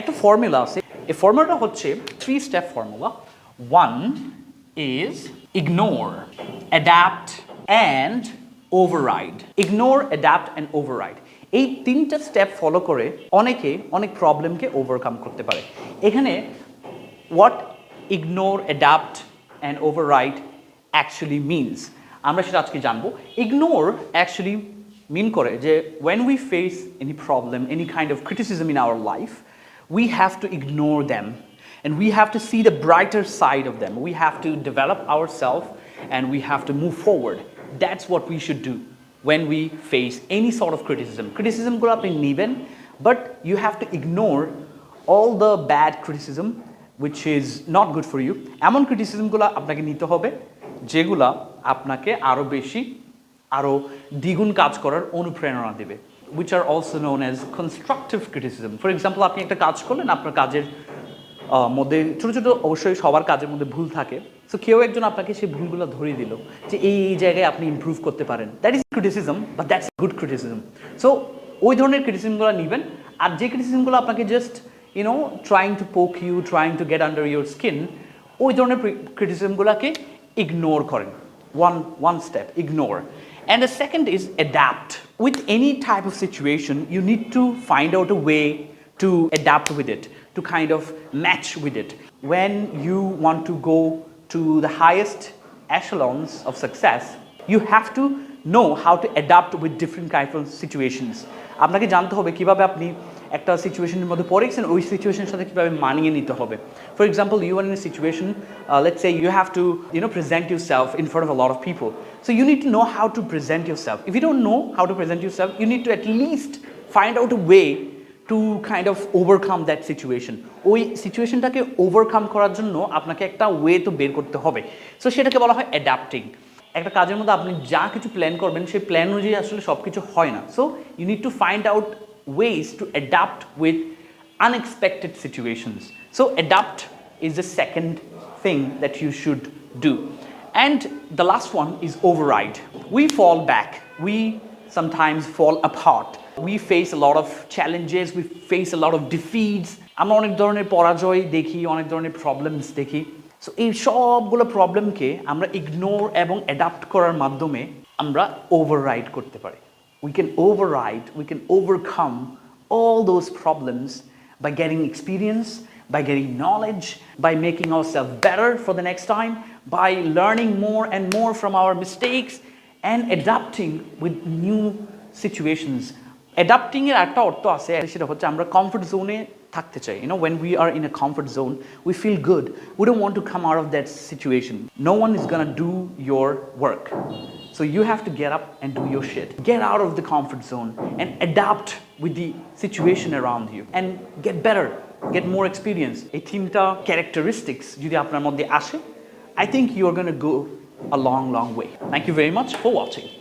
একটা ফর্মুলা আছে, এই ফর্মুলাটা হচ্ছে 3 step formula. 1 is ignore, adapt and override. Ignore, adapt and override. এই 3টা স্টেপ ফলো করে অনেকে অনেক প্রবলেমকে ওভারকাম করতে পারে। এখানে what ignore, adapt and override actually means আমরা সেটা আজকে জানবো। Ignore actually mean করে যে when we face any problem, any kind of criticism in our life, we have to ignore them and we have to see the brighter side of them. We have to develop ourselves and we have to move forward. That's what we should do when we face any sort of criticism. Criticism গুলো আপনি নেবেন, but you have to ignore all the bad criticism which is not good for you. এমন criticism গুলো আপনাকে নিতে হবে যেগুলা আপনাকে আরো বেশি আরো দ্বিগুণ কাজ করার অনুপ্রেরণা দেবে, which are also known as constructive criticism. For example, আপনি একটা কাজ করলেন, আপনার কাজের মধ্যে ছোটো ছোটো অবশ্যই সবার কাজের মধ্যে ভুল থাকে, সো কেউ একজন আপনাকে সেই ভুলগুলো ধরিয়ে দিল যে এই জায়গায় আপনি ইমপ্রুভ করতে পারেন। That is criticism, but that's good criticism. So ওই ধরনের ক্রিটিসিজমগুলো নেবেন। আর যে ক্রিটিসিজমগুলো আপনাকে just trying to poke you, trying to get under your skin, ওই ধরনের ক্রিটিসিজমগুলোকে ইগনোর করেন। One step, ignore. And the second is adapt. With any type of situation, you need to find out a way to adapt with it, to kind of match with it. When you want to go to the highest echelons of success, you have to know how to adapt with different kinds of situations. আপনাকে জানতে হবে কিভাবে আপনি একটা সিচুয়েশনের মধ্যে পড়েছেন, ওই সিচুয়েশনের সাথে কিভাবে মানিয়ে নিতে হবে। For example, you are in a situation, let's say you have to present yourself in front of a lot of people, so you need to know how to present yourself. If you don't know how to present yourself, you need to at least find out a way to kind of overcome that situation. ওই সিচুয়েশনটাকে overcome করার জন্য আপনাকে একটা way তো বের করতে হবে। সো সেটাকে বলা হয় অ্যাডাপ্টিং। একটা কাজের মধ্যে আপনি যা কিছু প্ল্যান করবেন, সেই প্ল্যান অনুযায়ী আসলে সব কিছু হয় না। So you need to find out ways to adapt with unexpected situations. So adapt is the second thing that you should do. And the last one is override. We fall back. We sometimes fall apart. We face a lot of challenges. We face a lot of defeats. আমরা অনেক ধরনের পরাজয় দেখি, অনেক ধরনের problems দেখি। So এই সবগুলো প্রবলেমকে আমরা ইগনোর এবং অ্যাডাপ্ট করার মাধ্যমে আমরা ওভাররাইড করতে পারি। We can override, we can overcome all those problems by getting experience, by getting knowledge, by making ourselves better for the next time, by learning more and more from our mistakes and adapting with new situations. Adapting এর একটা অর্থ আছে, সেটা হচ্ছে আমরা comfort জোনে থাকতে চাই। When we are in a comfort zone, we feel good. We don't want to come out of that situation. No one is gonna do your work. So you have to get up and do your shit. Get out of the comfort zone and adapt with the situation around you and get better, get more experience. এই 3টা characteristics যদি আপনার মধ্যে আসে, I think you are going to go a long way. Thank you very much for watching.